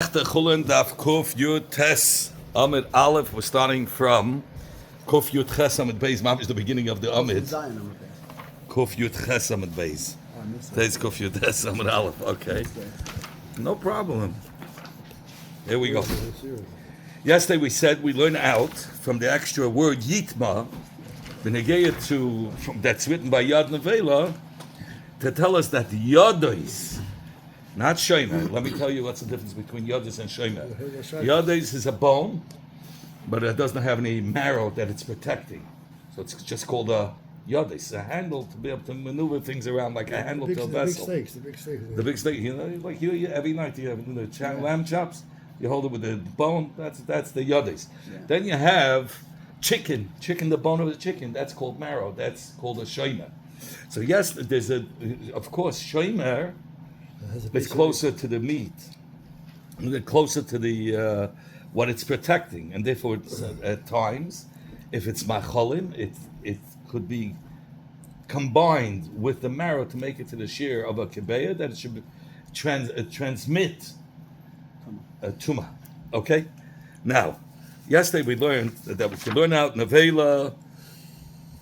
The Chullin Daf Kuf Yud Tes Amid Aleph. We're starting from Kuf Yud Ches Amid Beis. Mam is the beginning of the Amid. Kuf Yud Ches Amid Beis. Today's Kuf Yud Tes Amid Aleph. Okay, no problem. Here we go. Yesterday we said we learned out from the extra word Yitma, that's written by Yad Nevela, to tell us that Yodos, not Shomer. Let me tell you what's the difference between Yodos and Shomer. Yodos is a bone, but it doesn't have any marrow that it's protecting. So it's just called a Yodos, a handle to be able to maneuver things around like a handle to a vessel. The big steaks. The big steak, like you every night you have the lamb chops, you hold it with the bone, that's the Yodos. Yeah. Then you have chicken, the bone of the chicken, that's called marrow, that's called a Shomer. So yes, there's of course, Shomer is closer to the meat, closer to the what it's protecting, and therefore it's, at times, if it's macholim, it could be combined with the marrow to make it to the shear of a kibeya that it should transmit a tuma. Okay, now yesterday we learned that we can learn out nevela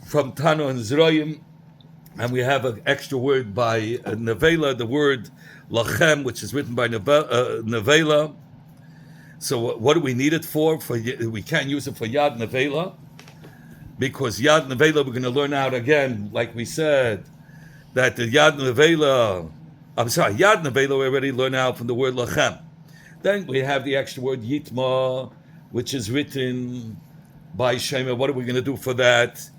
from Tano and Zroyim. And we have an extra word by Nevela, the word lachem, which is written by Nevela. So what do we need it for? We can't use it for Yad Nevela, because Yad Nevela we're going to learn out again, like we said, that the Yad Nevela, Yad Nevela we already learned out from the word lachem. Then we have the extra word Yitma, which is written by Shema. What are we going to do for that?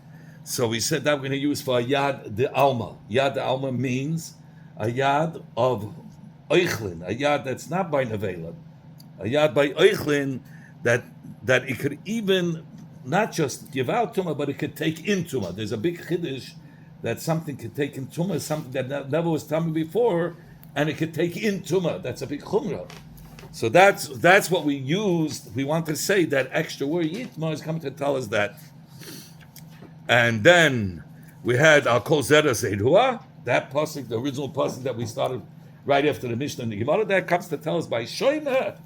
So we said that we're going to use for a Yad de Alma. Yad de Alma means a Yad of Eichlin, a Yad that's not by Nevela. A Yad by Eichlin that it could even not just give out Tumah, but it could take in Tumah. There's a big Chiddush that something could take in Tumah, something that never was Tumah before, and it could take in Tumah. That's a big Chumrah. So that's what we used. We want to say that extra word Yitma is coming to tell us that. And then we had our Kol Zera Zeidua, that pasuk, the original pasuk that we started right after the Mishnah and the Gemara, that comes to tell us by Shomer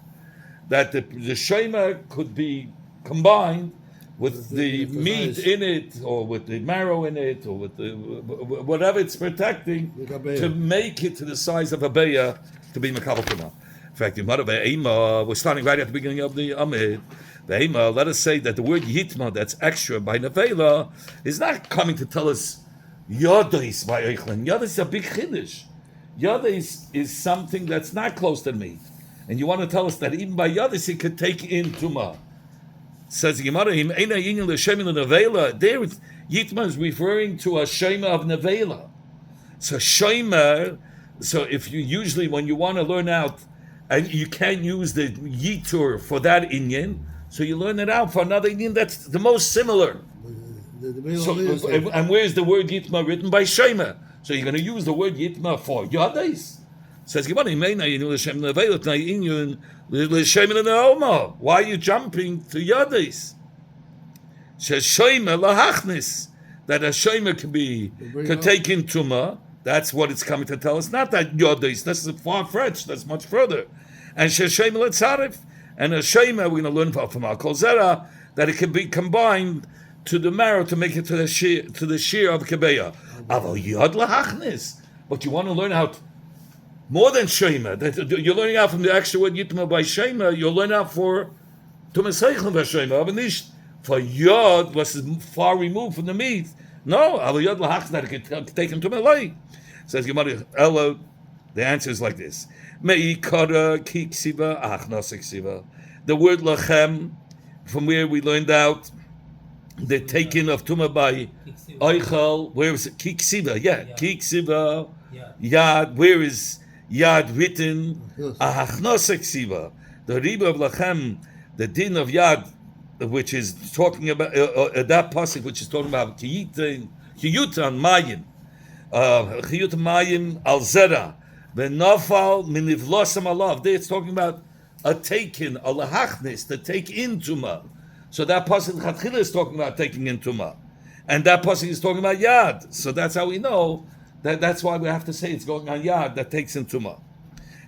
that the Shomer could be combined with the meat in it, or with the marrow in it, or with the whatever it's protecting, to make it to the size of a beya to be Mekabel Tumah. In fact, we're starting right at the beginning of the Amid. Let us say that the word Yitma, that's extra by Nevela, is not coming to tell us Yodos by Eichlin. Yodos is a big Chiddush. Yodos is something that's not close to meat. And you want to tell us that even by Yodos it could take in Tumah. Says Gemara, there Yitma is referring to a Shema of Nevela. So Shema, so if you usually, when you want to learn out, and you can't use the Yitur for that Inyan, so you learn it out for another Inyan that's the most similar. And where's the word Yitma written by Shema? So you're going to use the word Yitma for Yodos. Says why are you jumping to Yodos? Says Shema lahachnis, that a Shema could take in Tumah. That's what it's coming to tell us. Not that Yodos, this is far-fetched, that's much further. And Shema letzarif, and a Shema we're going to learn from our Kol Zera that it can be combined to the marrow to make it to the shear of Kebeya. Aval Yod lahachnis. But you want to learn out more than Shema. You're learning out from the extra word Yitma by Shema. You're learning out for Tumas Heichel by Shema. Aber nicht for Yod, was far removed from the meat. No, Aval Yod lahachnis that it can take him to Malay. Says Gemara, Elo. The answer is like this. The word lachem, from where we learned out the taking of tumah by Eichel, where is it? Kiksiva, yeah. Kiksiva, Yad, where is Yad written? Achnoseksiva. The riba of lachem, the din of Yad, which is talking about that pasuk, which is talking about kiyutan mayim, kiyutan mayim al zera. V'nafal minivlosam alav. There it's talking about a taking, a lahachnis, to take in tumah. So that pasuk Chatchila is talking about taking in tumah, and that pasuk is talking about yad. So that's how we know that's why we have to say it's going on yad that takes in tumah.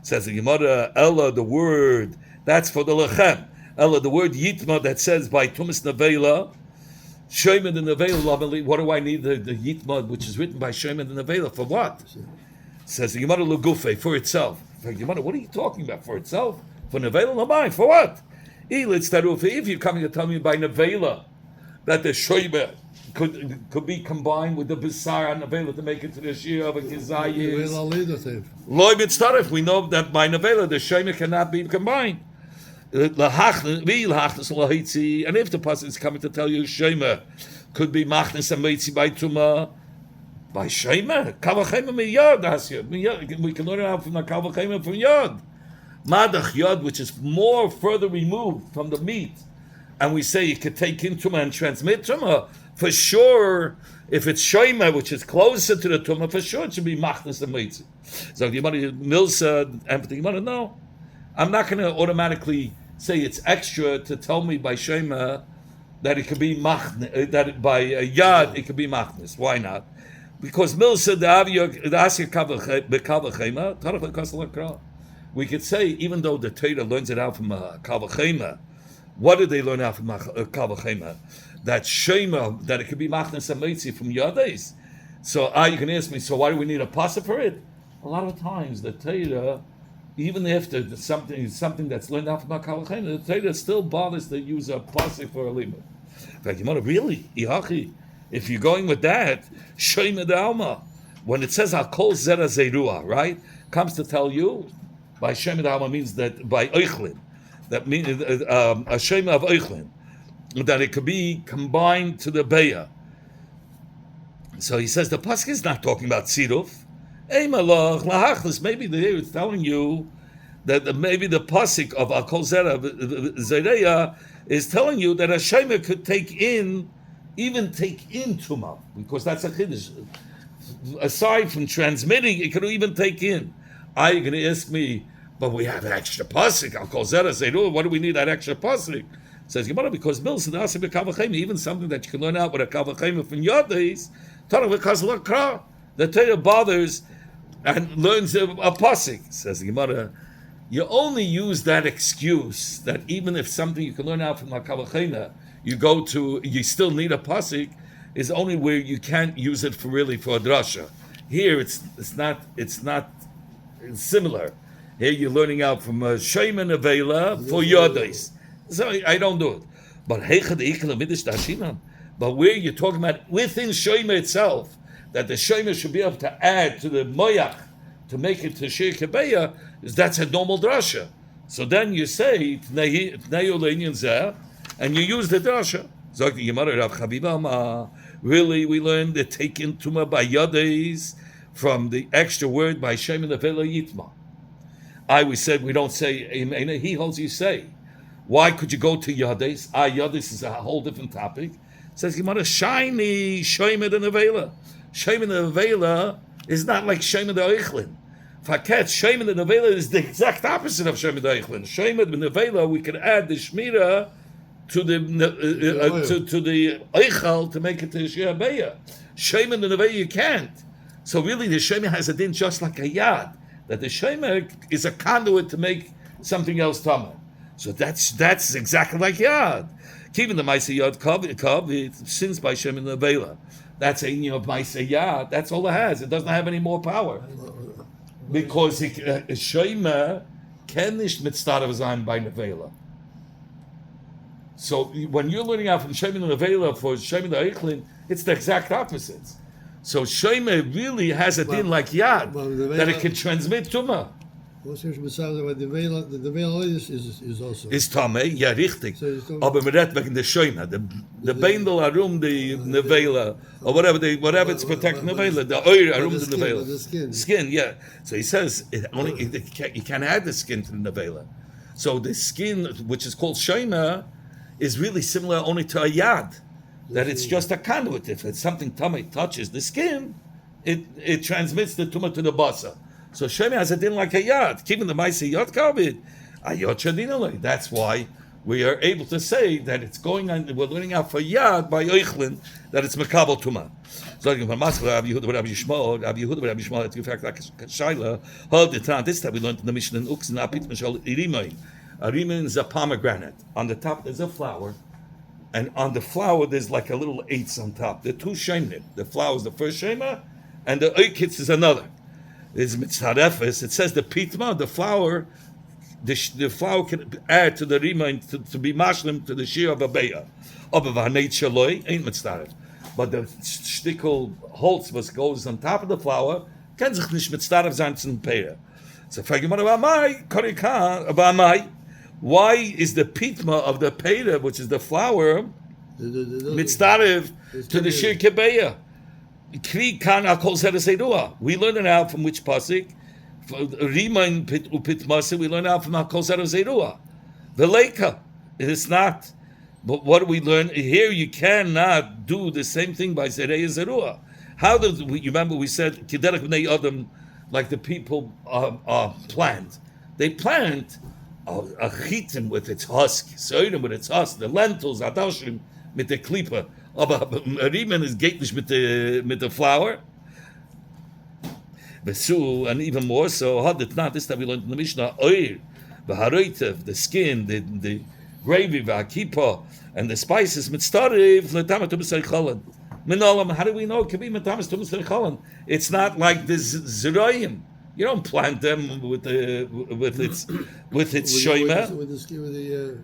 Says the Gemara, Ella, the word, that's for the lechem. Ella, the word yitma that says by Tumas Nevela, Shoyma the Nevela, what do I need the yitma, which is written by Shoyma the Nevela, for what? Says the Gemara Lugufe, for itself. Gemara, what are you talking about? For itself? For Nevela Lamai, for what? If you're coming to tell me by Nevela that the Shoyma could be combined with the Bisar and Nevela to make it to the Shir of a Kizayis. Loi B'tzaref, we know that by Nevela the Shoyma cannot be combined. And if the pasuk is coming to tell you Shema could be machnes and meitzi by tuma, by Shema, kavachema miyad. We can learn it out from the kavachema from yod. Madach yod, which is more further removed from the meat, and we say you could take in tuma and transmit tuma. For sure, if it's Shema, which is closer to the tuma, for sure it should be machnes and meitzi. So the Milsa and the Gemara, no, I'm not going to automatically say it's extra to tell me by Shema that it could be machnes, that by yad it could be machnes. Why not? Because Milsa we could say, even though the Torah learns it out from kavachema, what did they learn out from kavachema? That Shema, that it could be machnes and meitzi from yades. So you can ask me, so why do we need a pasuk for it? A lot of times the Torah, even if there's something that's learned out from Kavachim, the Torah still bothers to use a pasuk for a limud. In fact, you want to really, if you're going with that, Shema D'Alma, when it says Hakol Zera Zerua, right, comes to tell you, by Shema D'Alma means that by Eichlin, that means a Shema of Eichlin, that it could be combined to the Beya. So he says the pasuk is not talking about Tziruf. Maybe it's telling you that maybe the pasuk of Akol Zereya is telling you that a Shema could take in Tumah, because that's a Chiddush. Aside from transmitting, it could even take in. Are you going to ask me, but we have an extra pasuk, Akol Zereya, what do we need that extra pasuk? Says Gemara, because even something that you can learn out with a Kavachim from Yodis, the Torah bothers and learns a pasuk. Says the Gemara, you only use that excuse that even if something you can learn out from the Kavachina, you still need a pasuk, is only where you can't use it for a drasha. Here it's similar. Here you're learning out from a Shema Nevela for Yodis. So I don't do it. But where you're talking about within Shema itself, that the Shema should be able to add to the moyach to make it to Shir Kebeya, that's a normal drasha. So then you say, and you use the drasha. Really, we learned the taken tuma by yades from the extra word by Shema Nevela Yitma. We said we don't say, he holds you say. Why could you go to yades? Yades is a whole different topic. It says Gemara, shiny Shema the Nevela. Shema the Nevela is not like Shema the Eichlin. Faket, Shema the Nevela is the exact opposite of Shema the Eichlin. Shema the Nevela, we can add the Shmira to the Eichel to make it to Shir Beya. Shema the Nevela you can't. So really the Shema has a din just like a Yad, that the Shema is a conduit to make something else tamar. So that's exactly like Yad. Keeping the Maisa Yad Kav, it sins by Shema the Nevela. That's a of Maisa Yad. That's all it has. It doesn't have any more power. Because Shema can nicht mitzvah sein by Nevela. So when you're learning out from Shema the Nevela for Shema the Eichlin, it's the exact opposite. So Shema really has a din like Yad, that it can transmit Tumah. The Nevela is also. Is Tameh, ja, richtig. Aber man redt wegen der Shema, the Beindel arum the Nevela, or whatever it's protecting Nevela, the oir arum the Nevela. The skin, yeah. So he says, you can't add the skin to the Nevela. So the skin, which is called Shema, is really similar only to a Yad, that it's just a conduit. If it's something Tameh touches the skin, it transmits the Tumah to the Basa. So Shema has a din like a Yad. Keeping the Maisa Yad Kavit, a Yad Shadinalei. That's why we are able to say that it's going on. We're learning out for Yad by Eichlin that it's Mekabel Tuma. So Rabbi Yehuda, Rabbi Yishmael, that you fact like Shaila, hold the time. This time we learned in the Mishnah in Ux and Apit Mishal Irimain. A rimain is a pomegranate. On the top there's a flower, and on the flower there's like a little eitz on top. The two shemnim. The flower is the first shema, and the oikitz is another. It's mitzarefes. It says the pitma, the flower. The flower can add to the rimain to be mashlim to the shir of a beya. But the shtickle holz was goes on top of the flower can sich nicht mitzaref sein zum peya. So frag about my korika about my. Why is the pitma of the peya, which is the flower, mitzaref to the shir kebeya? Kri kan akol zera. We learn it out from which pasuk? Rimain upitmasa, we learn out from Hakol Zerua. The Leika. It is not. But what do we learn? Here you cannot do the same thing by Zerei Zerua. How does you remember we said Kiderek Bnei Adam, like the people plant. They plant a chitin with its husk, soidim with its husk, the lentils, adashim with the klipa. Aber Rimain is gatelish with the flour. And even more so, this time we learned in the Mishnah, oir, the haroitev, the skin, the gravy, the akipa, and the spices, mitztarev, l'tamat tumisay cholan. Minolam, how do we know it can be mitamas tumisay cholan? It's not like this zerayim. You don't plant them with its shoyma,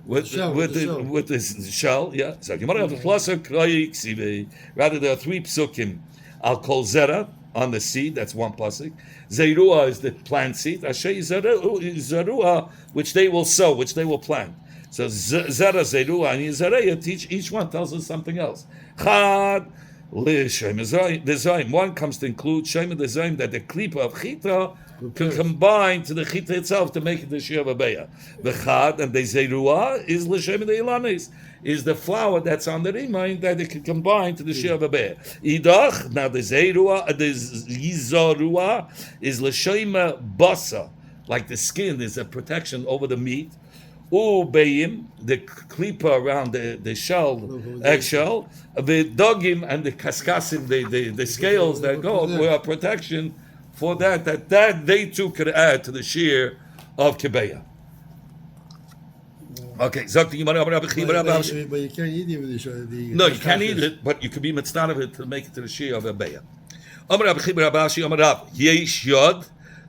with the shell. Yeah. So you might have a plus of rather there are three psukim. Al kol zera. On the seed, that's one pasuk. Zerua is the plant seed. Asher zerua, which they will sow, which they will plant. So zera, zerua, and Yizareya teach. Each one tells us something else. Chad l'shem. One comes to include shem the that the klipa of chita can combine to the chita itself to make it the shir of abeya. The chad and the zerua is l'shem the ilanis. Is the flour that's on the rimain that it can combine to the shir of a bear. Idach, now the zerua, the yizarua is l'shoima basa, like the skin is a protection over the meat. Ubeim, the klipa around the shell, eggshell, the dogim and the kaskasim, the scales that go were a protection for that they too could add to the shir of kibeya. Okay, but you can't eat it. No, you can't eat it, but you could be mitzvah of it to make it to the shir of a beya. Amar Rabbi Chibur Abashi Amar Rav Yesh yod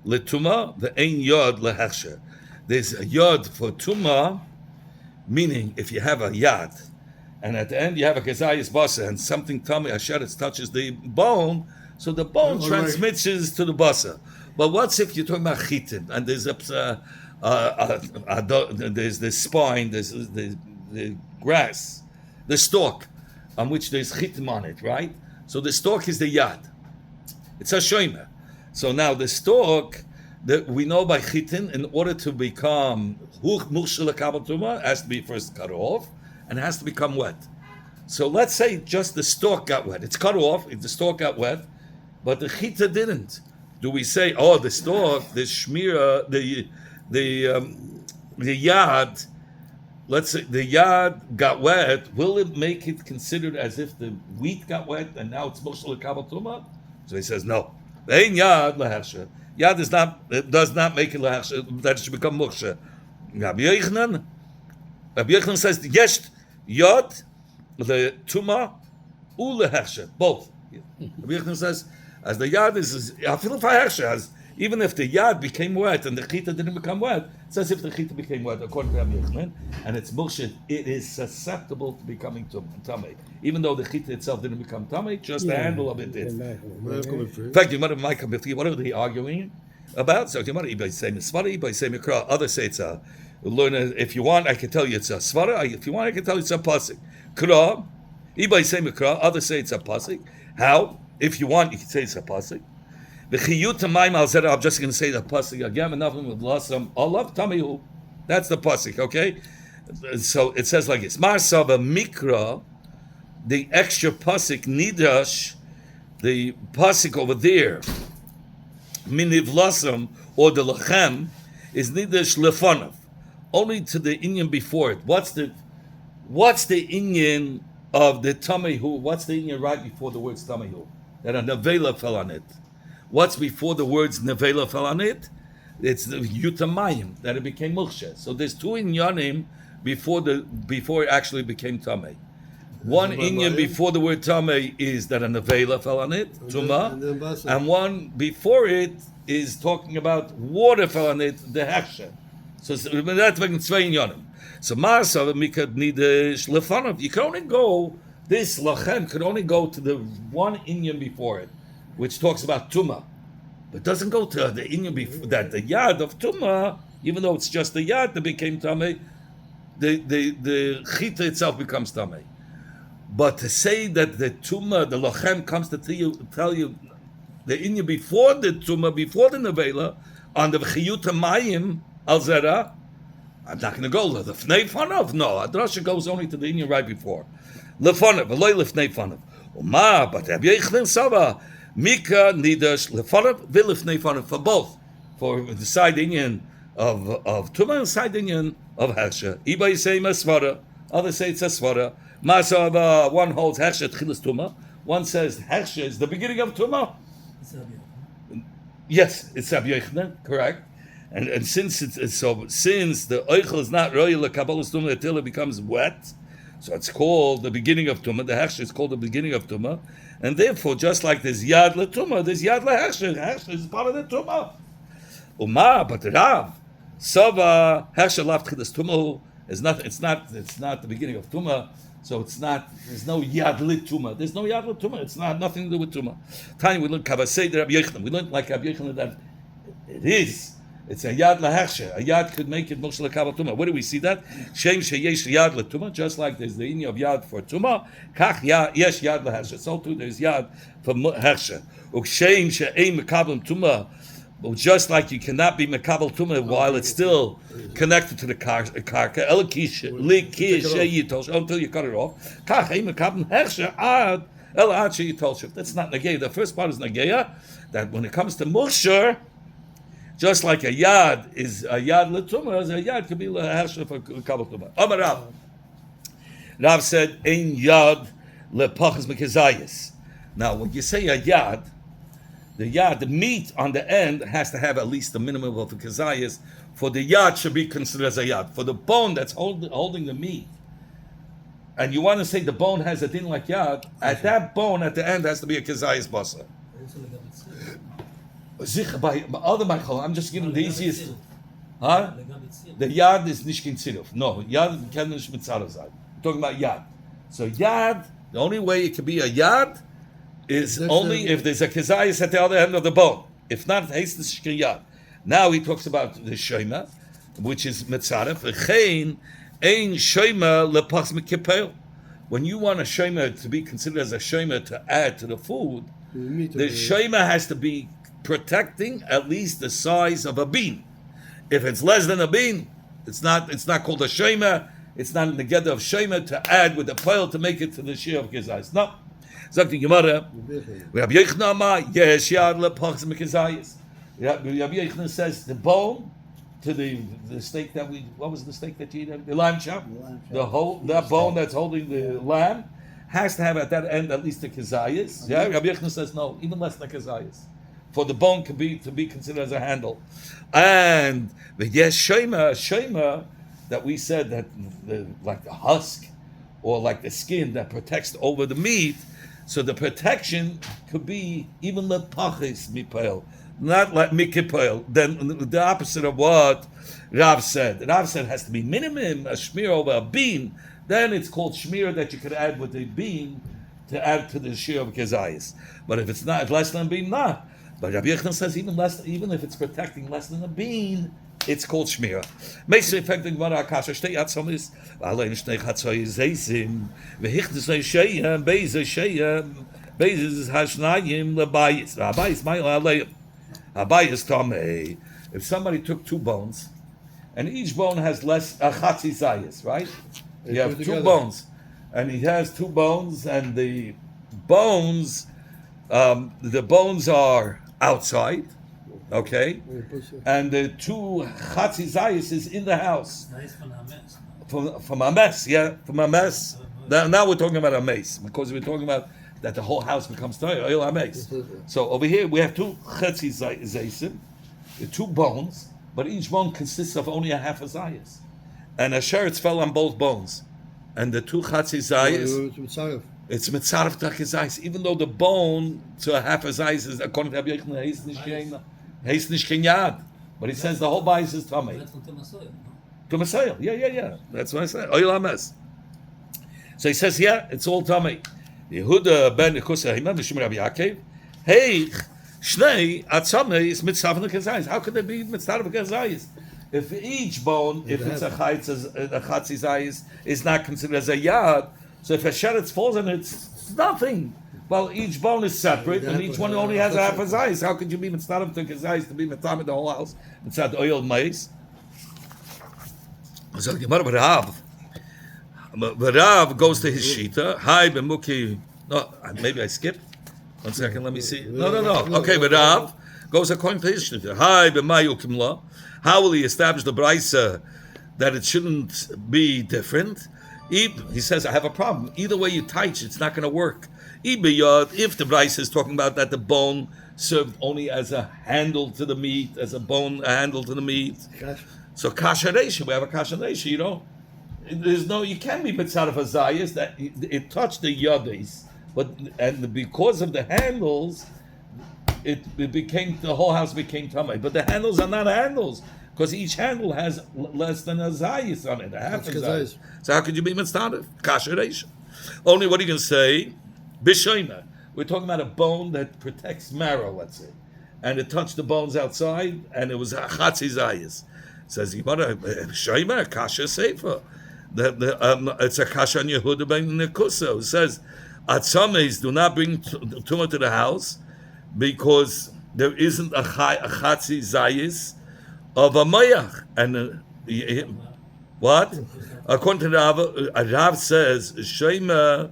letuma ve'ein yod lehechsher. There's a yod for tuma, meaning if you have a yad, and at the end you have a kezayis basa, and something tummy asheretz touches the bone, so the bone transmits to the basa. But what's if you're talking about chitin, and there's there's the spine, there's the grass, the stalk, on which there's chitim on it, right? So the stalk is the yad. It's a shoymer. So now the stalk that we know by chitin, in order to become muchshel lekabel tuma, has to be first cut off and has to become wet. So let's say just the stalk got wet. It's cut off. If the stalk got wet, but the chita didn't. Do we say, oh, the stalk, the shmira, the yad, let's say the yad got wet, will it make it considered as if the wheat got wet and now it's mushal lekabel tuma? So he says no. Ein yad lehechsher. Yad does not make it lehechsher, that it should become muksher. Rabbi Yochanan says yes, yad the tuma u lehechsher, both. Rabbi Yochanan says as the yad is as even if the yad became wet and the chita didn't become wet, it's as if the chita became wet, according to Rabbi Yochanan, and it's bullshit. It is susceptible to becoming tummy. Even though the chita itself didn't become tummy, just the handle of it did. In fact, what are they arguing about? So by saying svara, by saying mikra. Others say it's a learn. If you want, I can tell you it's a svara. If you want, I can tell you it's a pasuk. Kra, by saying mikra. Others say it's a pasuk. How? If you want, you can say it's a pasuk. I'm just going to say the pasuk again. Enough with lasam. Allah tamihu. That's the pasuk. Okay. So it says like this: Marsava mikra, the extra pasuk nidash, the pasuk over there, miniv lasam or the lachem is nidash lefonav. only to the inyan before it. What's the inyan of the tamehu? What's the inyan right before the words tamehu? That a nevela fell on it. What's before the words nevela fell on it? It's the yutamayim, that it became mukshe. So there's two inyanim before it actually became tameh. One inyan before the word tameh is that a nevela fell on it, tuma, and one before it is talking about water fell on it, the hechsher. So that's making zwei inyanim. So ma'asav mikad nidesh lefanov. You can only go, this lachem could only go to the one inyan before it, which talks about tuma. But doesn't go to the inyan before that. The yad of tuma, even though it's just the yad that became tameh, the chita itself becomes tameh. But to say that the tuma, the lachem comes to tell you the inyan before the tuma, before the nevela, on the chiyuta mayim al zera, I'm not going to go the lefnei fanav. No, Adrasha goes only to the inyan right before. Lefanav, v'loy lefnei fanav. Uma, but Rabbi Yochanan Sava. Mika nidash lefanav v'lefnei fanav, for both, for the side inyan of tuma and side inyan of hechsher. Ibay say masvara, others say it's a svara. Masav, one holds hechsher tchilas tuma, one says hechsher is the beginning of tuma. Yes, it's Rabbi Yochanan, correct. And since since the oichel is not royal lekabbalas tuma until it becomes wet, so it's called the beginning of tuma. The hechsher is called the beginning of tuma. And therefore, just like there's yad letuma, there's yad lehechsher. Hechsher is part of the tuma. Uma, but Rav, Sava hechsher lav tchilas tuma is not. It's not the beginning of tuma. So it's not. There's no yad letuma. There's no yad letuma. It's not nothing to do with tuma. Time we learned kavasei Rabbi Yochanan. We learned like Rabbi Yochanan that it is. It's a yad lahechsher. A yad could make it moshe lekabel tuma. Where do we see that? Shem sheyesh yad letuma. Just like there's the inyan of yad for tuma, kach yesh yad lahechsher. So too there's yad for hechsher. Ukshem she'ein mekabel tuma. Just like you cannot be mekabel tuma while it's still connected to the karka. Elikish sheyitol until you cut it off. Kach ein mekabel hechsher ad el ad sheyitol. That's not negaya. The first part is negaya. That when it comes to muksher, just like a yad is a yad letuma, a yad could be lehechsher for kabel tuma. Amar Rav. Rav said, "Ein yad lepachas mekazayis." Now, when you say a yad, the meat on the end has to have at least the minimum of a kazayis. For the yad should be considered as a yad. For the bone that's holding the meat, and you want to say the bone has a din like yad, at that bone at the end has to be a kazayis basa. I'm just giving the easiest. Huh? The yad is nishkin tziruf. No, yad can nish mitzarav zay. We're talking about yad. So yad, the only way it can be a yad is only if there's a kezayis at the other end of the bone. If not, it's the shkin yad. Now he talks about the shoyma, which is mitzarav. V'chein ein shoyma lepachs mekipel. When you want a shoyma to be considered as a shoyma to add to the food, the shoyma has to be protecting at least the size of a bean. If it's less than a bean, it's not called a shema. It's not in the gather of shema to add with the pile to make it to the share of kizayis. No. Sagt die Gemara, Rabbi Yochanan ma yesh yad lepachs mekizayis. Rabbi Yochanan says the bone to the steak that what was the steak that you ate? The lamb chop. That bone that's holding the lamb has to have at that end at least a kizayis. Yeah. Rabbi Yochanan says no, even less than a kizayis. For the bone to be considered as a handle, and the yes shema that we said that like the husk or like the skin that protects over the meat. So the protection could be even lepachis mipel, not like mikipel. Then the opposite of what Rav said. Rav said it has to be minimum a shmir over a bean. Then it's called shmir that you could add with a bean to add to the shir of kezayis. But if it's not less than a bean, not. But Rabbi Yochanan says even if it's protecting less than a bean, it's called shmira. Makes the effect of Gemara Akasha. Shtei atzomis, v'alein shtei chatzoy zeizim, v'hichtes ne'sheyem, beizeh hashnayim lebayis. Abayis ma'il aleim. Abayis tamei. If somebody took two bones, and each bone has less chatzi zayis, right? You have two bones, and he has two bones, and the bones are outside, Okay, and the 2 Chatzi Zayis is in the house. From a mess, yeah, from a mess. Now we're talking about a mace because we're talking about that the whole house becomes oil a mace. So over here we have 2 Chatzi Zayisim, the 2 bones, but each bone consists of only a half a Zayis, and a sheretz fell on both bones, and the 2 Chatzi Zayis. It's mitzaref takizais, even though the bone to a half a zayis is according to Rabbi Yochanan, he's nicht kenyad, but he says the whole bias is tamei. To Messiah, yeah. That's what I said. Oil hames. So he says, yeah, it's all tamei. Yehuda ben Kusayim, Mishum Rabbi Yaakov. Hey, shnei atzamei is mitzaref takizais. How could there be mitzaref takizais? If each bone, if it's a chatzi zayis, is not considered as a yad. So if a sheretz falls in it, it's nothing. Well, each bone is separate, and each one only has a half a zayis. How could you be mitzvah to zayis to be mitzvah the whole house? Mitzvah oil maize. So Gemara Rav goes to his shita. Hi b'muki. No, maybe I skipped. 1 second, let me see. No. Okay, but Rav goes according to his shita. Hi b'mayu kimla. How will he establish the brisa that it shouldn't be different? He says, I have a problem. Either way you touch, it's not going to work. If the Bryce is talking about that the bone served only as a handle to the meat, a handle to the meat. So kasharesh, we have a kasharesh, you can't be mitzvah of a zayis that it touched the yadis, and because of the handles, it became, the whole house became tamei. But the handles are not handles, because each handle has less than a zayis on it, a half a zayis. So how could you be mitzvah? Kasher. Only what are you going to say? B'shoyma. We're talking about a bone that protects marrow, let's say. And it touched the bones outside, and it was a chatzi zayis. Says, B'shoyma, kasher sefer. It's a kasher on Yehuda ben Nekusa, who says, Atzames do not bring tumah to the house, because there isn't a chatzi zayis of a mayach. And what? According to Rav says, Shema.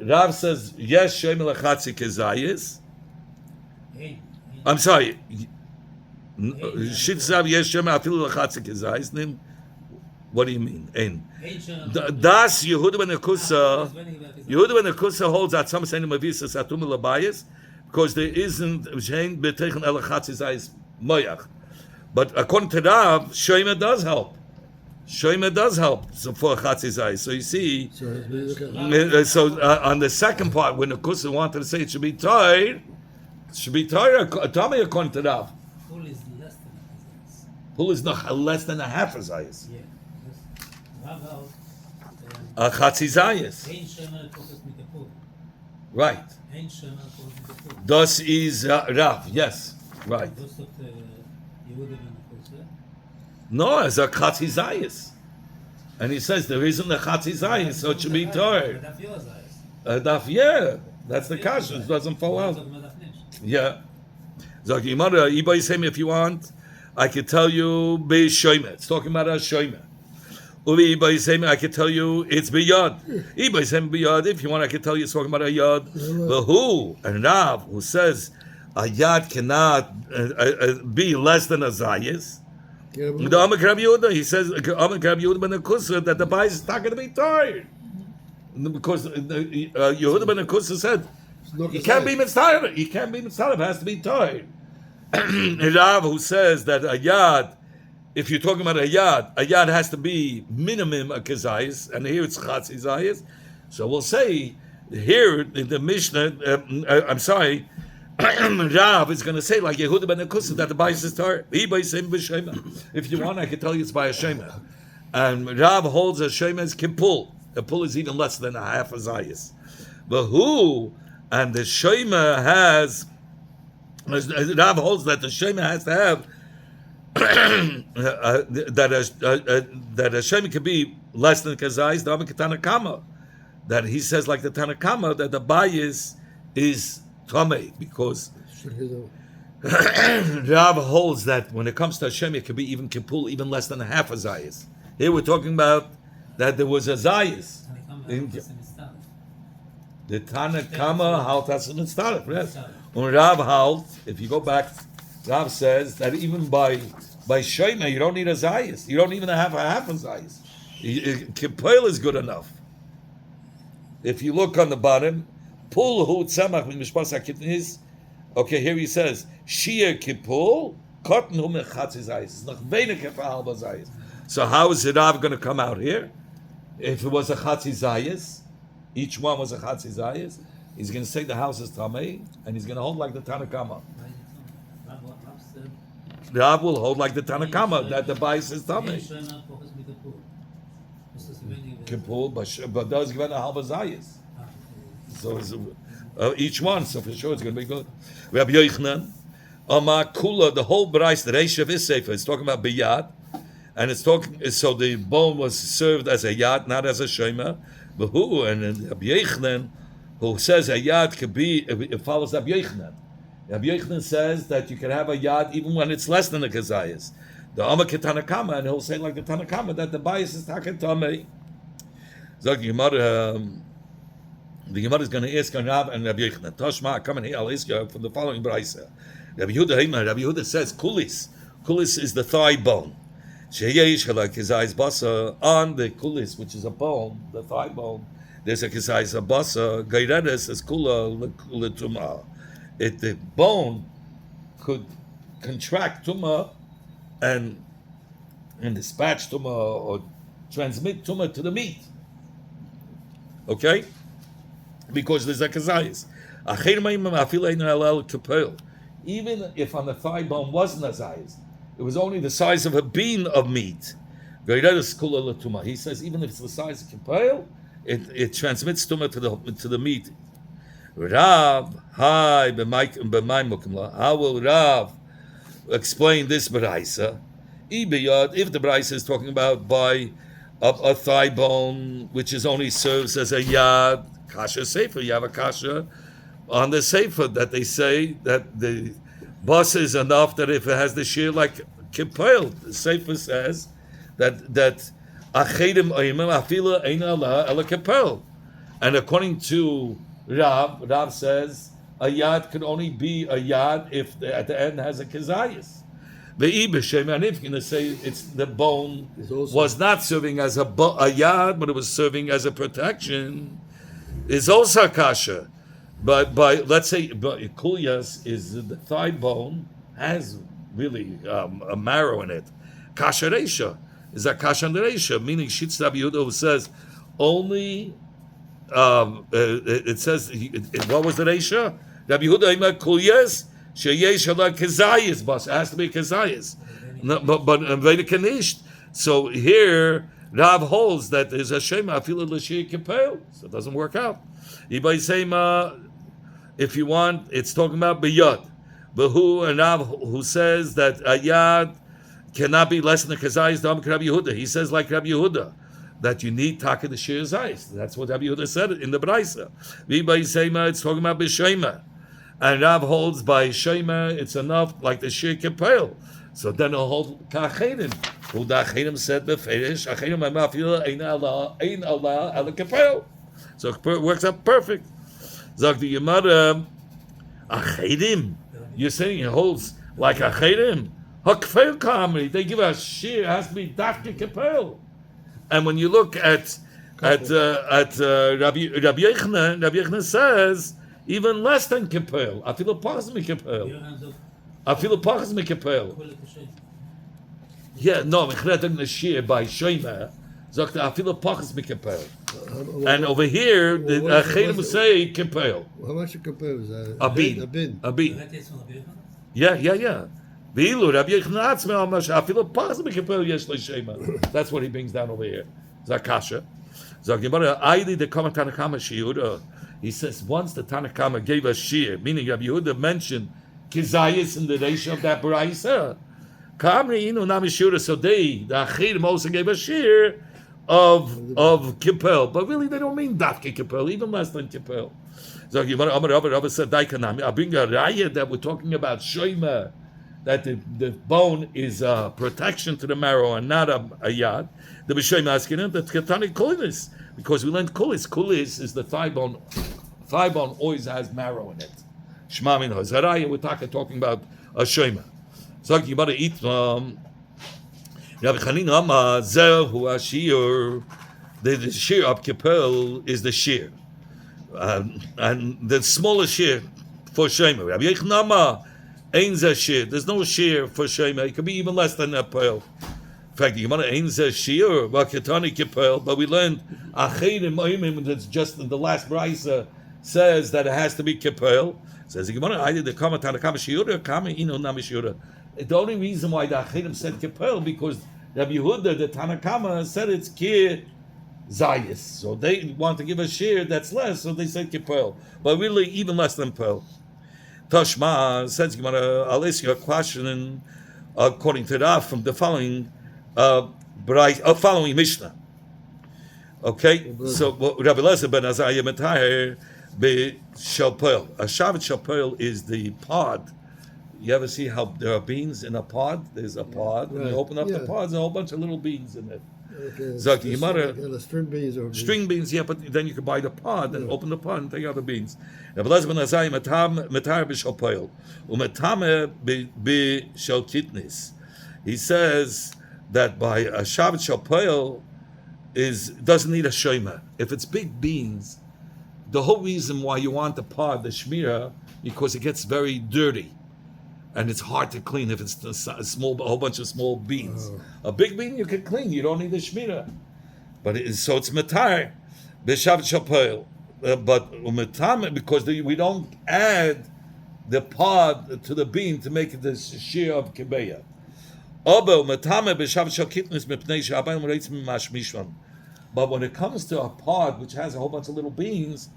Rav says, yes, Shema lechatzi kezayis. I'm sorry. Shitzav yes, Shema afilu lechatzi kezayis. What do you mean? Ein. Das Yehuda ben Nekusa. Yehuda ben Nekusa holds that some saying mavisa satum labayis, because there isn't shein beteichen elachatzi zayis mayach. But according to Rav, Shema does help. Shema does help for chatzi zayis. So you see, on the second part, when the Kusa wanted to say it should be tired, tell me according to Rav. Full is less than a zayis. Full is not less than a half a zayis. Yeah. A chatzi zayis. Right. Das is Rav. Yes. Right. No, as a chatzi zayis. And he says there isn't a chatzi zayis, so it should be tired. Yeah. That's the kasha. It doesn't fall out. Yeah. So if you want, I could tell you b'shoyma. It's talking about a shoyma. I could tell you it's biyad. If you want, I could tell you it's talking about a yad. But who? And Rav, who says a yad cannot be less than a zayis. He says that the bias is not going to be tired. Because Yehuda ben Akusa said, you can't be mitzvah. You can't be mitzvah. It has to be tired. Rav, who says that a yad, if you're talking about a yad has to be minimum a kezayis, and here it's chatzi zayis. So we'll say here in the Mishnah. I'm sorry, Rav is going to say like Yehuda ben Akusa that the bias is tired. If you want, I can tell you it's by a shema. And Rav holds a shema as kippul. A pull is even less than a half a zayis. But who? And the shema has. Rav holds that the shema has to have that a shema can be less than kazayis. The Tanakama, that he says like the Tanakama that the bias is tamei, because Rav holds that when it comes to a shema, it can be even kipul, even less than a half a zayis. Here we're talking about that there was a zayis. The Tanakama halt as an started. Yes. On Rav halt, if you go back Rav says that even by Shoima, you don't need a Zayis. You don't even have a half a Zayis. Kippel is good enough. If you look on the bottom, Pul hu tzemach mishpas hakitnis. Okay, here he says Shia Kippul Cotton hu mechatzi Zayis. Noch weniger for halba Zayis. So how is Rav going to come out here? If it was a Chatzi Zayis, each one was a Chatzi Zayis, he's going to say the house is Tamei, and he's going to hold like the Tanakama. Rav will hold like the Tanakama, that the Bais is Tamei. Kippur, but does give a halba Zayis. So it's, each one, so for sure it's going to be good. Rabbi Yochanan, Amar Kula, the whole Brais, the Reish of his Sefer, it's talking about Biyad. And it's talking, so the bone was served as a yad, not as a shema. But who, and Rabbi Yochanan, who says a yad could be, it follows Rabbi Yochanan. Rabbi Yochanan says that you can have a yad even when it's less than a kazayas. The Amar Ketanakama, and he'll say like the Tanakama, that the bias is Takatame. So the Gemara is going to ask on Rab and Rabbi Yochanan. Toshma, come in here, I'll ask you from the following Braisa. Rabbi Yehuda says, Kulis. Kulis is the thigh bone. On the kulis, which is a bone, the thigh bone, there's a kizayis basa. Gairedes is kula letuma. The bone could contract tuma and dispatch tuma or transmit tuma to the meat. Okay, because there's a kizayis. Even if on the thigh bone wasn't a zayis, it was only the size of a bean of meat. He says even if it's the size of kippel, it transmits tumah to the meat. Rav, hi, how will Rav explain this beraisa? If the beraisa is talking about by a thigh bone, which is only serves as a yad, kasha sefer, you have a kasha on the sefer that they say that the bus is enough that if it has the shear like kippel, the sefer says that achedim oimim afila ein ala ela kippel, and according to Rav says a yad could only be a yad if at the end has a kizayis. The ibeshem, and if you're going to say it's the bone was not serving as a yad, but it was serving as a protection, is also kasha. But let's say kulyas is the thigh bone has really a marrow in it. Kasha reisha is a kasha reisha, meaning Shitz Rabbi Yehuda who says only. It says what was the reisha? Rabbi Yehuda ima kulyas sheyesh ala kezayis bas. It has to be kezayis, but veda kanisht. So here Rav holds that there's a shema afilu l'shir kippel, so it doesn't work out. If you want, it's talking about biyad. But and Rav who says that a yad cannot be less than the kazayis dam Rabbi Yehuda. He says like Rabbi Yehuda that you need taka the shir zayis. That's what Rabbi Yehuda said in the Braisa. It's talking about b'shema, and Rav holds by shema it's enough like the shir kippel. So then he'll hold kachedim. Who the achedim said beferish achedim ma'afila ein Allah ala kippel. So it works out perfect. Zag the Gemara, achedim. You're saying it holds like achedim. Hakfel kamri. They give a shear. It has to be dafke kippel. And when you look at Rabbi Yochanan says even less than kippel. Afilu pachas mi kippel. Afilu pachas mi kippel. Yeah, no, mechretem the shear by shema. Zag the afilu pachas mi kippel. And over here, the achedim say kippel. How much a kippel is that? A bean. A bean. Yeah. That's what he brings down over here. Zakasha. He says once the Tanakama gave us shir, meaning Rabbi Yehuda mentioned kizayis in the ratio of that baraisa. So the achedim also gave a shir of kippel, but really they don't mean dafke kippel, even less than kippel. So Rabbi said, I bring a raya that we're talking about shoyma, that the bone is a protection to the marrow and not a yad. The b'shoyma asking him that ketani kulis, because we learned kulis. Kulis is the thigh bone. Thigh bone always has marrow in it. Shma min hazaraya. We're talking about a shomer. So you better eat Rabbi Chanina Amar Zehu Ashir. The shear of Kippur is the shear, and the smallest shear for shomer. Rabbi Yochanan Amar Ein Zeh shear. There's no shear for shomer. It could be even less than a pearl. In fact, the Gemara Ein Zeh shear Vaketani Kippur. But we learned Acherim Oimim. That's just in the last brisa says that it has to be Kippur. Says the Gemara, I did the Kama Tanakama Shiura, Kama Ino Nami Shiura. The only reason why the Achidim said Kippur because Rabbi Yehuda, the Tanakama, said it's Kir Zayis. So they want to give a share that's less, so they said Kippur. But really, even less than Pearl. Tashma says Gemara, I'll ask you a question according to that from the following following Mishnah. Okay? So Rabbi Lezer ben Azariah Matahir Shalpel. A Shabbat Shalpel is the pod. You ever see how there are beans in a pod? There's a pod, and you open up the pods, and a whole bunch of little beans in it. Okay. The string beans or string beans, yeah, but then you can buy the pod and open the pod and take out the beans. Rabbi Lezer ben Azariah Matahir b'Shalpel u'Metame b'Shalkitnis. He says that by a Shabbat Shalpel doesn't need a shomer. If it's big beans, the whole reason why you want the pod, the shmira, because it gets very dirty, and it's hard to clean if it's a whole bunch of small beans. A big bean you can clean; you don't need the shmira. But so it's matar b'shav shapel, but umetam because we don't add the pod to the bean to make it the shear of kibeya. But when it comes to a pod which has a whole bunch of little beans,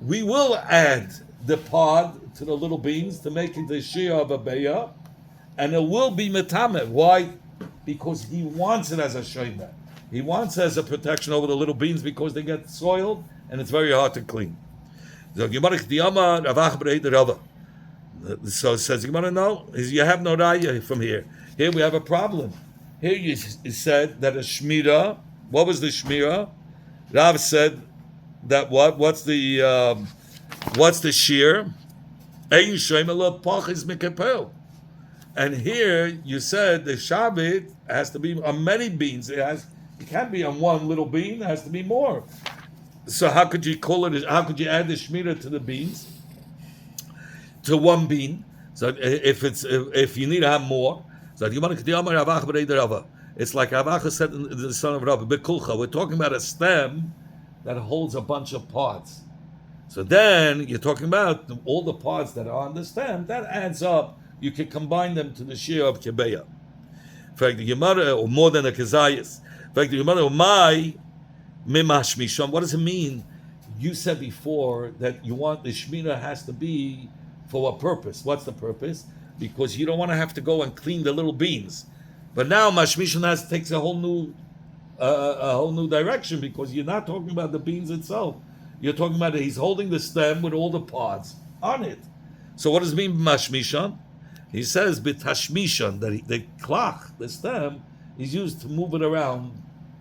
we will add the pod to the little beans to make it the shear of a beya, and it will be metame. Why? Because he wants it as a shomer. He wants it as a protection over the little beans because they get soiled and it's very hard to clean. So it says, no, you have no raya from here. Here we have a problem. Here you said that a shmira. What was the shmira? Rav said that what? What's the shear? Ein shemela pachis mikapel. And here you said the Shabbat has to be on many beans. It can't be on one little bean. It has to be more. So how could you call it? How could you add the shmira to the beans? To one bean. So if you need to have more. So it's like Avacha said in the son of Rabbi Bekulcha. We're talking about a stem that holds a bunch of pods. So then you're talking about all the pods that are on the stem. That adds up. You can combine them to the shear of Kebeya. In fact, the Gemara, or more than a Kezayis. In fact, the Gemara, my mimash misham. What does it mean? You said before that you want the Shmira has to be for a purpose. What's the purpose? Because you don't want to have to go and clean the little beans. But now mashmishon takes a whole new direction because you're not talking about the beans itself. You're talking about he's holding the stem with all the pods on it. So what does it mean mashmishon? He says bitashmishon that the klach, the stem, is used to move it around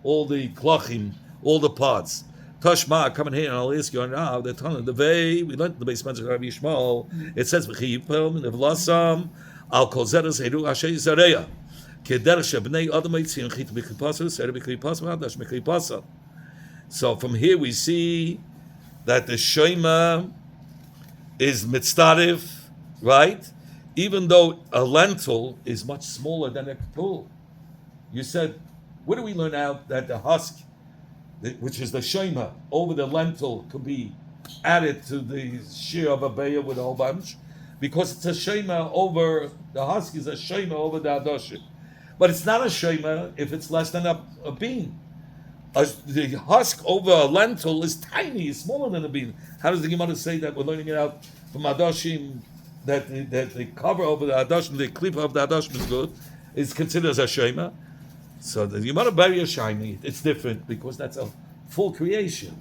all the klachim, all the pods. Tashma, come in here and I'll ask you now. The way we learned the basement of Rabbi Yishmael, it says v'chiyipel min evlasam al kol zeres heru asher zareya keder shebnei adam yitzin chit b'klipasa ser b'klipasa v'adash b'klipasa. So from here we see that the shema is mitzdarif, right? Even though a lentil is much smaller than a kapul. You said, where do we learn out that the husk, which is the shema, over the lentil could be added to the shear of a beya with a whole bunch? Because it's a shema over, the husk is a shema over the adoshim. But it's not a shema if it's less than a bean. The husk over a lentil is tiny, it's smaller than a bean. How does the Gemara say that? We're learning it out from adoshim, that the cover over the adoshim, the klipa of the adoshim is good, is considered as a shema. So the Gemara bury a shiny, it's different because that's a full creation.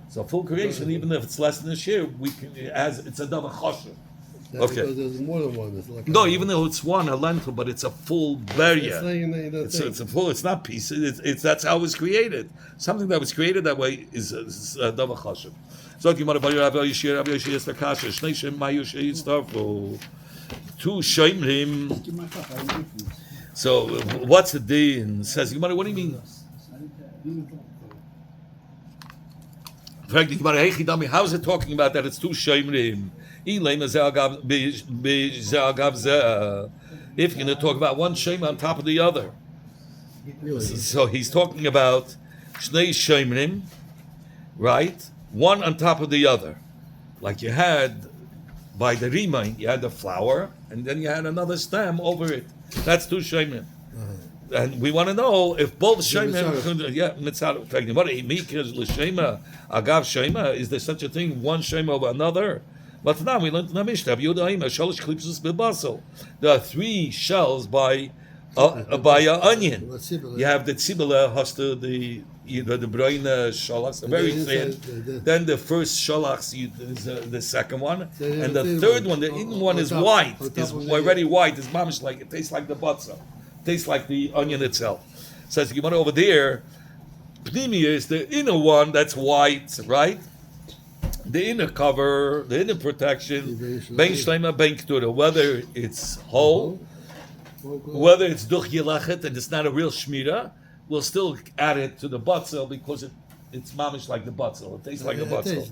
So full creation, even if it's less than a shear, we can it's a double chosher. Okay. Because there's more than one. It's like no, even though it's one a lentil, but it's a full barrier. It's a full. It's not pieces. It's that's how it was created. Something that was created that way is a double chosher. So the Gemara bury Rabbi Yishir is the kasha. Shnei shem mayu sheyitztarfu. two shemrim. Give my cup, I will give you. So what's the din? Says Gemara, what do you mean? How is it talking about that it's two shemrim? If you're going to talk about one shem on top of the other. So he's talking about shnei shemrim, right? One on top of the other. Like you had by the rimain, you had the flower, and then you had another stem over it. That's two shemrim. And we want to know if both shemrim, mitzvah. What l'shema agav shema? Is there such a thing? One shema over another? But now we learned in the Mishnah. There are three shells by an onion. You have the tzibala, hasta the brown shalachs, very thin. Then the first shalachs is the second one, and the third one, the hidden one, is white. Is already white. It's mamish like it tastes like the batzah. Tastes like the onion itself. Says you want over there. Pnimia is the inner one that's white, right? The inner cover, the inner protection, ben shlema, ben ktura. Whether it's whole, whether it's duch yelachet and it's not a real shmira, we'll still add it to the batzel because it's mamish like the batzel. It tastes like the batzel.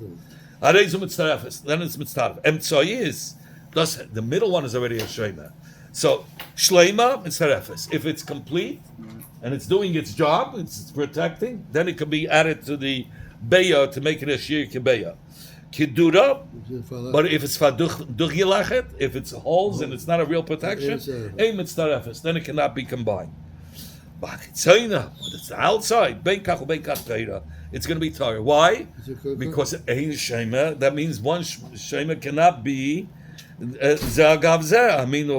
Then it's mitzvah. And so is thus the middle one is already a shema. So shleima mitzvah. If it's complete and it's doing its job, it's protecting, then it can be added to the beya to make it a shir kebeya. Kidura, but if it's duch, if it's holes and it's not a real protection, then it cannot be combined. But it's the outside. It's going to be Torah. Why? Because ein shema. That means one shema cannot be zagav zeh. I mean,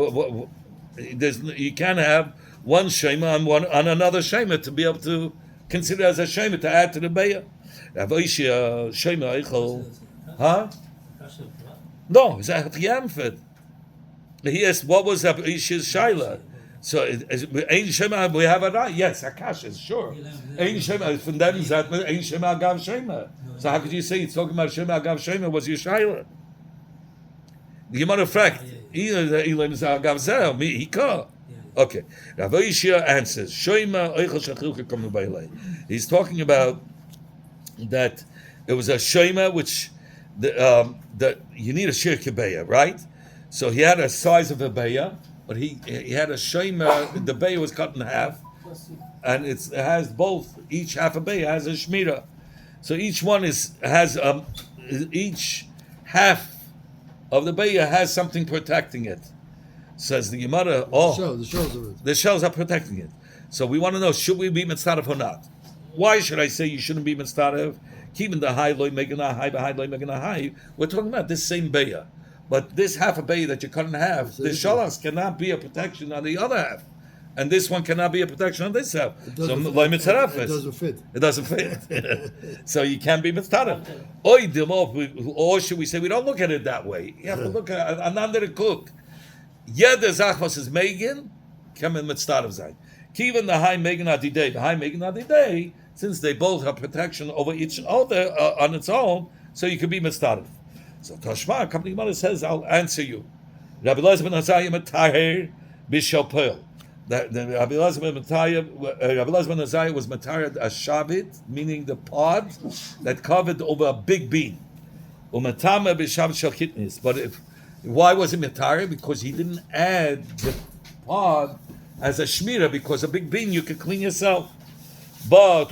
you can't have one shema on another shema to be able to consider as a shema to add to the beya. Huh? No, it's a Yamfed. He asked, what was Isha's Shaila? So, Ein Shema, we have a right. Yes, Akash is sure. Ein Shema, from them is that Ein Shema Agav Shema. So, how could you say it's talking about Shema Agav Shema was your Shaila? The Gemara fact, either Elam is Agav Zeh, me, Hika. Okay. Rav Ishia answers, Shema Eichel Shachilka Kom Nubailei. He's talking about that it was a Shema which that you need a shir kebeya, right? So he had a size of a beya, but he had a shema. The beya was cut in half, and it has both. Each half a beya has a shmira. So each one has each half of the beya has something protecting it. Says the Gemara. The shells are protecting it. So we want to know: should we be mitzvah or not? Why should I say you shouldn't be mitzvah? Keeping the high loy making a high, behind loy making a high. We're talking about this same beya, but this half a beya that you cut in half, the shalas cannot be a protection on the other half, and this one cannot be a protection on this half. So it doesn't fit. It doesn't fit. So you can't be mitzvah. Or should we say we don't look at it that way? You have to look at another cook. Yeah, the zachvas is megan, come in mitzvah zayin. Even the high megan adidei, the high megan adidei. Since they both have protection over each other on its own, so you can be mitzvah. So Tashma, Company Gemara says, I'll answer you. Rabbi Elazar ben Azariah mataher b'shalpel. Rabbi Elazar ben Azariah was mataher a shavit, meaning the pod that covered over a big bean. Umatama b'shavit shel kitnis. But why was he mataher? Because he didn't add the pod as a shmira, because a big bean you can clean yourself. But if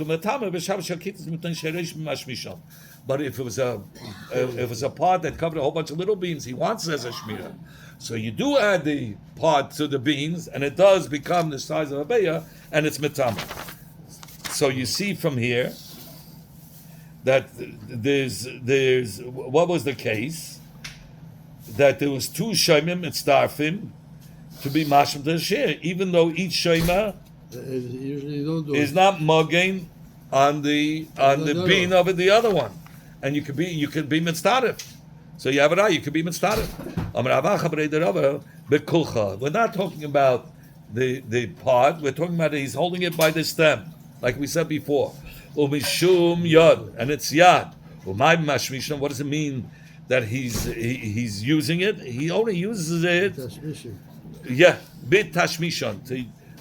it was a pod that covered a whole bunch of little beans, he wants it as a shmira. So you do add the pod to the beans, and it does become the size of a beya, and it's metama. So you see from here that there's what was the case, that there was two shemim and starfim to be mashim to share, even though each shema is not mugging on the bean of the other one, and you could be mitzvah. So you have it out. You could be mitzvah. We're not talking about the pod. We're talking about he's holding it by the stem, like we said before. Umishum yad, and it's yad. What does it mean that he's using it. He only uses it, Tashmishi. bit tashmishon,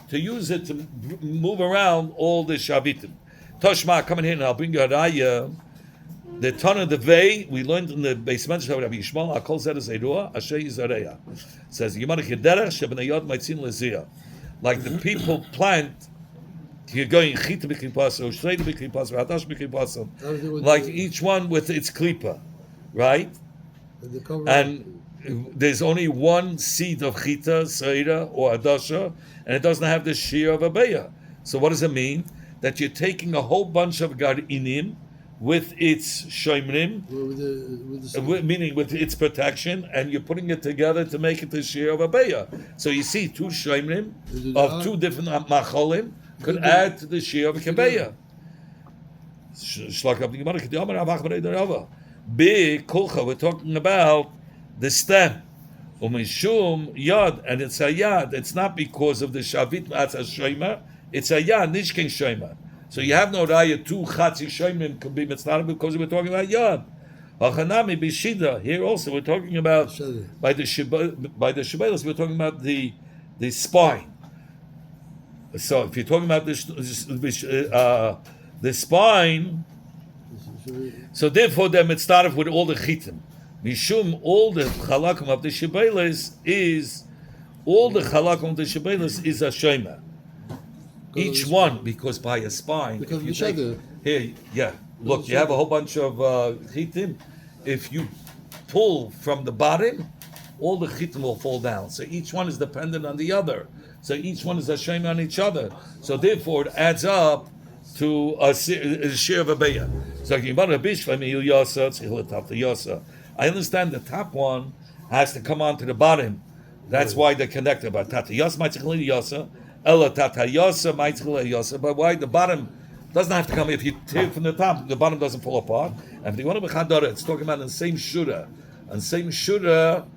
to use it to move around all the shavitim. Toshma, come in here and I'll bring you a raya. The ton of the vey we learned in the basement of Rabbi Yishmael. Akol zed zeirua asher yizareya. Says Yimarich Yederach shebenayot maitzin lezia. Like the people plant. You're going chita b'klipasa, ushrei b'klipasa, hadash b'klipasa. Like each one with its klipa, right? And there's only one seed of chita, seira, or adasha, and it doesn't have the shear of a beya. So what does it mean? That you're taking a whole bunch of gar'inim with its shoimrim, meaning with its protection, and you're putting it together to make it the shear of a beya. So you see two shoimrim of two different macholim could add to the shear of a kebeya. Big kulcha, we're talking about the stem. Umishum yad, and it's a yad. It's not because of the shavit matzah shoyma. It's a yad nishkin shoyma. So you have no raya two chatzi shoymim could be mitzvah because we're talking about yad. Hachanami b'shida. Here also we're talking about by the shibelos. We're talking about the spine. So if you're talking about the spine, so therefore then it started with all the chitim. Mishum, all the chalakim of the shibelos is a shema. Each one, because by a spine. Because if you take, here, look, you have a whole bunch of chitim. If you pull from the bottom, all the chitim will fall down. So each one is dependent on the other. So each one is a shame on each other. So therefore, it adds up to a share of a beya. So I understand the top one has to come onto the bottom. That's why they're connected. But but why the bottom doesn't have to come? If you tear from the top, the bottom doesn't fall apart. And if you want to be chadara, it's talking about the same shura. And same shura,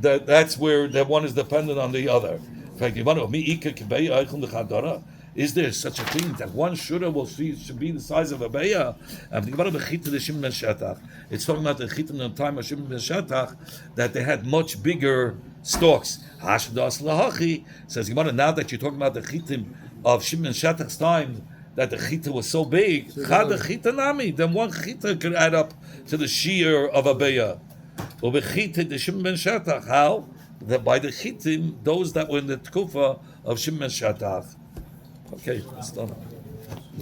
that's where that one is dependent on the other. Is there such a thing that one shura should be the size of a beya? It's talking about the chit in the time of Shimon ben Shatach that they had much bigger stalks. Says Gemara, now that you're talking about the chitim of Shimon ben Shatach's time, that the chita was so big, then one chita could add up to the shear of a beya. How? That by the chitim, those that were in the tkufa of Shimon ben Shatach. Okay, that's done.